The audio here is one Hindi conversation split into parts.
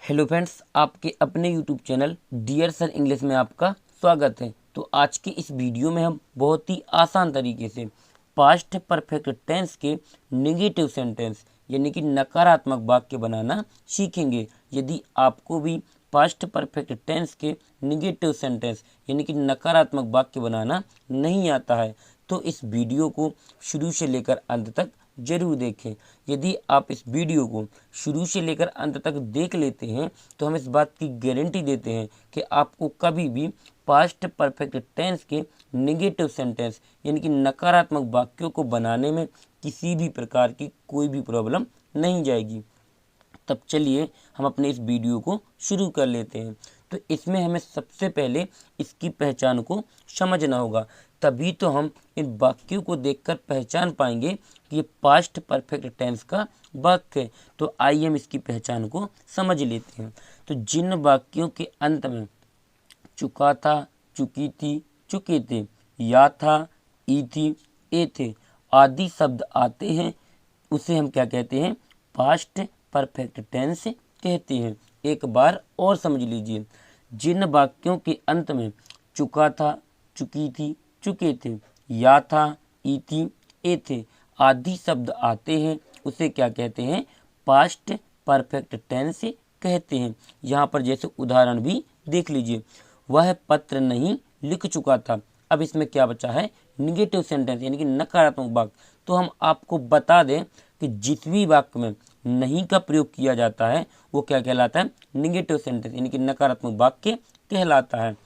हेलो फ्रेंड्स, आपके अपने YouTube channel dear sir English में आपका स्वागत है। तो आज की इस वीडियो में हम बहुत ही आसान तरीके से पास्ट परफेक्ट टेंस के नेगेटिव सेंटेंस यानी कि नकारात्मक वाक्य बनाना सीखेंगे। यदि आपको भी पास्ट परफेक्ट टेंस के नेगेटिव सेंटेंस यानी कि नकारात्मक वाक्य बनाना नहीं आता है तो इस वीडियो को शुरू से लेकर अंत तक जरूर देखें। यदि आप इस वीडियो को शुरू से लेकर अंत तक देख लेते हैं तो हम इस बात की गारंटी देते हैं कि आपको कभी भी पास्ट परफेक्ट टेंस के नेगेटिव सेंटेंस यानी कि नकारात्मक वाक्यों को बनाने में किसी भी प्रकार की कोई भी प्रॉब्लम नहीं जाएगी। तब चलिए हम अपने इस वीडियो को शुरू कर लेते हैं। तो इसमें हमें सबसे पहले इसकी पहचान को समझना होगा, तभी तो हम इन वाक्यों को देखकर पहचान पाएंगे कि ये पास्ट परफेक्ट टेंस का वाक्य है। तो आइए हम इसकी पहचान को समझ लेते हैं। तो जिन वाक्यों के अंत में चुका था, चुकी थी, चुके थे, या था, ई थी, ए थे आदि शब्द आते हैं उसे हम क्या कहते हैं? पास्ट परफेक्ट टेंस कहते हैं। एक बार और समझ लीजिए, जिन वाक्यों के अंत में चुका था, चुकी थी, चुके थे, या था, ई थी, ए थे आदि शब्द आते हैं उसे क्या कहते हैं? पास्ट परफेक्ट टेंस कहते हैं। यहाँ पर जैसे उदाहरण भी देख लीजिए, वह पत्र नहीं लिख चुका था। अब इसमें क्या बचा है? निगेटिव सेंटेंस यानी कि नकारात्मक वाक्य। तो हम आपको बता दें कि जिस भी वाक्य में नहीं का प्रयोग किया जाता है वो क्या कहलाता है? निगेटिव सेंटेंस यानी कि नकारात्मक वाक्य कहलाता है।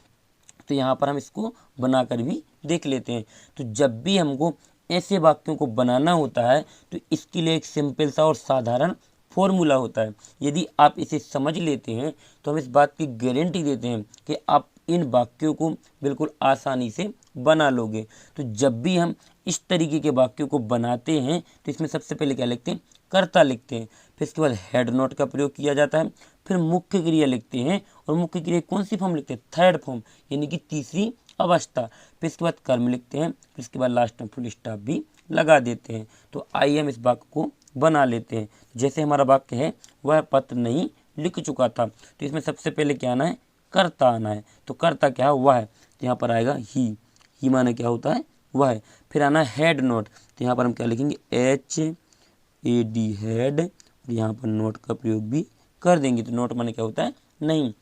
तो यहाँ पर हम इसको बनाकर भी देख लेते हैं। तो जब भी हमको ऐसे वाक्यों को बनाना होता है तो इसके लिए एक सिंपल सा और साधारण फॉर्मूला होता है। यदि आप इसे समझ लेते हैं तो हम इस बात की गारंटी देते हैं कि आप इन वाक्यों को बिल्कुल आसानी से बना लोगे। तो जब भी हम इस तरीके के वाक्यों को बनाते हैं तो इसमें सबसे पहले क्या लिखते हैं? कर्ता लिखते हैं। फिर इसके बाद हेड नोट का प्रयोग किया जाता है। फिर मुख्य क्रिया लिखते हैं और मुख्य क्रिया कौन सी फॉर्म लिखते हैं? थर्ड फॉर्म यानी कि तीसरी अवस्था। फिर इसके बाद कर्म लिखते हैं। फिर इसके बाद लास्ट में फुल स्टॉप भी लगा देते हैं। तो आइए हम इस वाक्य को बना लेते हैं। जैसे हमारा वाक्य है, वह पत्र नहीं लिख चुका था, तो इसमें सबसे पहले क्या आना है? कर्ता आना है। तो कर्ता क्या है? वह है। तो यहाँ पर आएगा ही माने क्या होता है? वह है। फिर आना है हेड नोट। तो यहाँ पर हम क्या लिखेंगे? HAD head. और यहाँ पर नोट का प्रयोग भी कर देंगे। तो नोट माने क्या होता है? नहीं।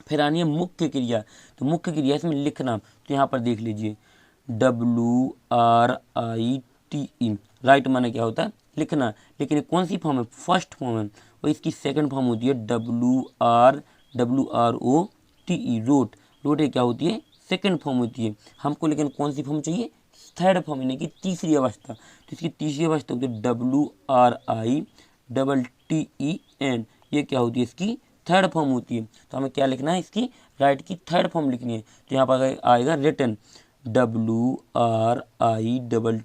फिर आनी है मुख्य क्रिया। तो मुख्य क्रिया इसमें लिखना। तो यहाँ पर देख लीजिए, WRITE राइट माने क्या होता है? लिखना। लेकिन ये कौन सी फॉर्म है? फर्स्ट फॉर्म है। और इसकी सेकंड फॉर्म होती है WROTE रोट। रोट ये क्या होती है? सेकंड फॉर्म होती है। हमको लेकिन कौन सी फॉर्म चाहिए? थर्ड फॉर्म यानी कि तीसरी अवस्था। तो इसकी तीसरी अवस्था होती है WRITTEN। ये क्या होती है? इसकी थर्ड फॉर्म होती है। तो हमें क्या लिखना है? इसकी राइट की थर्ड फॉर्म लिखनी है। तो यहाँ पर आएगा रिटन, WRITTEN।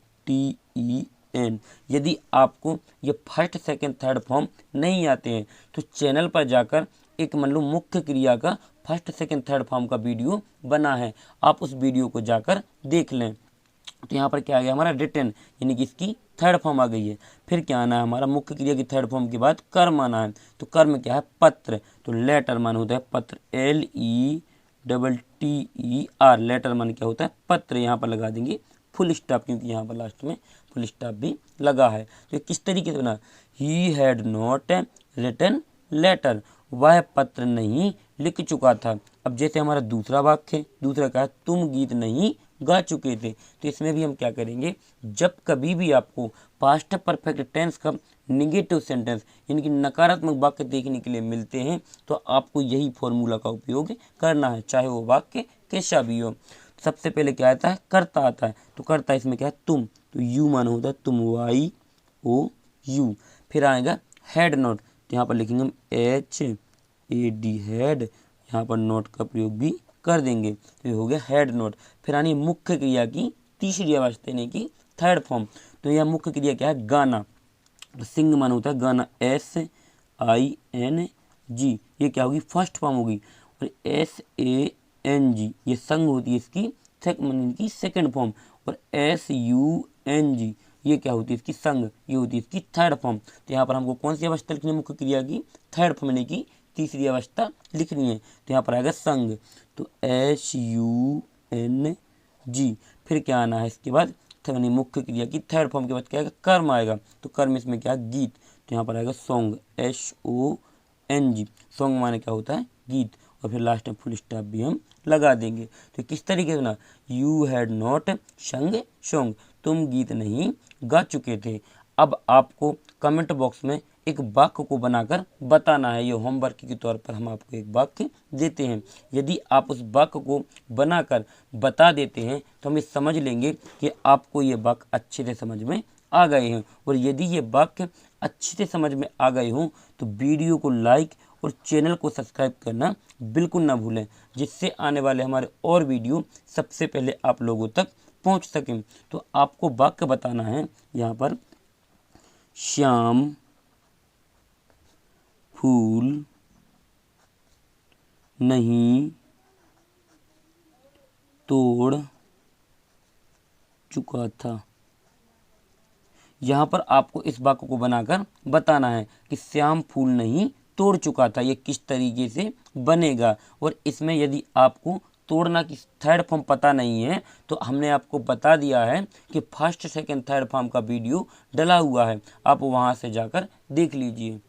यदि आपको ये फर्स्ट सेकंड थर्ड फॉर्म नहीं आते हैं तो चैनल पर जाकर एक मान लो मुख्य क्रिया का फर्स्ट सेकंड थर्ड फॉर्म का वीडियो बना है, आप उस वीडियो को जाकर देख लें। तो यहाँ पर क्या आ गया हमारा? रिटन यानी कि इसकी थर्ड फॉर्म आ गई है। फिर क्या आना है हमारा? मुख्य क्रिया की थर्ड फॉर्म के बाद कर्म आना है। तो कर्म क्या है? पत्र। तो लेटर मान होता है पत्र, LETTER। लेटर मान क्या होता है? पत्र। यहाँ पर लगा देंगे फुल स्टॉप, क्योंकि यहाँ पर लास्ट में फुल स्टॉप भी लगा है। तो किस तरीके से बना? He had not written letter. वह पत्र नहीं लिख चुका था। अब जैसे हमारा दूसरा वाक्य है, दूसरा क्या है? तुम गीत नहीं गा चुके थे। तो इसमें भी हम क्या करेंगे? जब कभी भी आपको पास्ट परफेक्ट टेंस का निगेटिव सेंटेंस यानी कि नकारात्मक वाक्य देखने के लिए मिलते हैं तो आपको यही फॉर्मूला का उपयोग करना है, चाहे वो वाक्य कैसा भी हो। सबसे पहले क्या आता है? कर्ता आता है। तो कर्ता इसमें क्या है? तुम। तो यू माना होता है तुम, YOU। फिर आएगा हेड नोट। तो यहाँ पर लिखेंगे हम HAD हेड। यहाँ पर नोट का प्रयोग भी कर देंगे। तो ये हो गया हेड नोट। फिर आनी मुख्य क्रिया की तीसरी अवस्था यानी कि थर्ड फॉर्म। तो यह मुख्य क्रिया क्या है? गाना। तो सिंग माना होता है गाना, SING। ये क्या होगी? फर्स्ट फॉर्म होगी। और SANG ये संग होती है इसकी सेकंड फॉर्म। और SUNG ये क्या होती है? इसकी संग। ये होती है इसकी थर्ड फॉर्म। तो यहाँ पर हमको कौन सी अवस्था लिखनी है? मुख्य क्रिया की थर्ड फॉर्म यानी कि तीसरी अवस्था लिखनी है। तो यहाँ पर आएगा संग, तो SUNG। फिर क्या आना है इसके बाद, यानी मुख्य क्रिया की थर्ड फॉर्म के बाद क्या आएगा, कर्म आएगा। तो कर्म इसमें क्या है, गीत। तो यहाँ पर आएगा सॉन्ग, SONG। सॉन्ग माने क्या होता है, गीत। और फिर लास्ट में फुल स्टॉप भी हम लगा देंगे। तो किस तरीके से ना, यू हैड नॉट संग सॉन्ग, तुम गीत नहीं गा चुके थे। अब आपको कमेंट बॉक्स में एक वाक्य को बनाकर बताना है। ये होमवर्क के तौर पर हम आपको एक वाक्य देते हैं। यदि आप उस वाक्य को बनाकर बता देते हैं तो हम ये समझ लेंगे कि आपको ये वाक्य अच्छे से समझ में आ गए हैं। और यदि ये वाक्य अच्छे से समझ में आ गए हों तो वीडियो को लाइक और चैनल को सब्सक्राइब करना बिल्कुल ना भूलें, जिससे आने वाले हमारे और वीडियो सबसे पहले आप लोगों तक पहुंच सकें। तो आपको वाक्य बताना है यहाँ पर, श्याम फूल नहीं तोड़ चुका था। यहाँ पर आपको इस वाक्य को बनाकर बताना है कि श्याम फूल नहीं तोड़ चुका था, ये किस तरीके से बनेगा। और इसमें यदि आपको तोड़ना की थर्ड फॉर्म पता नहीं है तो हमने आपको बता दिया है कि फर्स्ट सेकंड थर्ड फॉर्म का वीडियो डला हुआ है, आप वहाँ से जाकर देख लीजिए।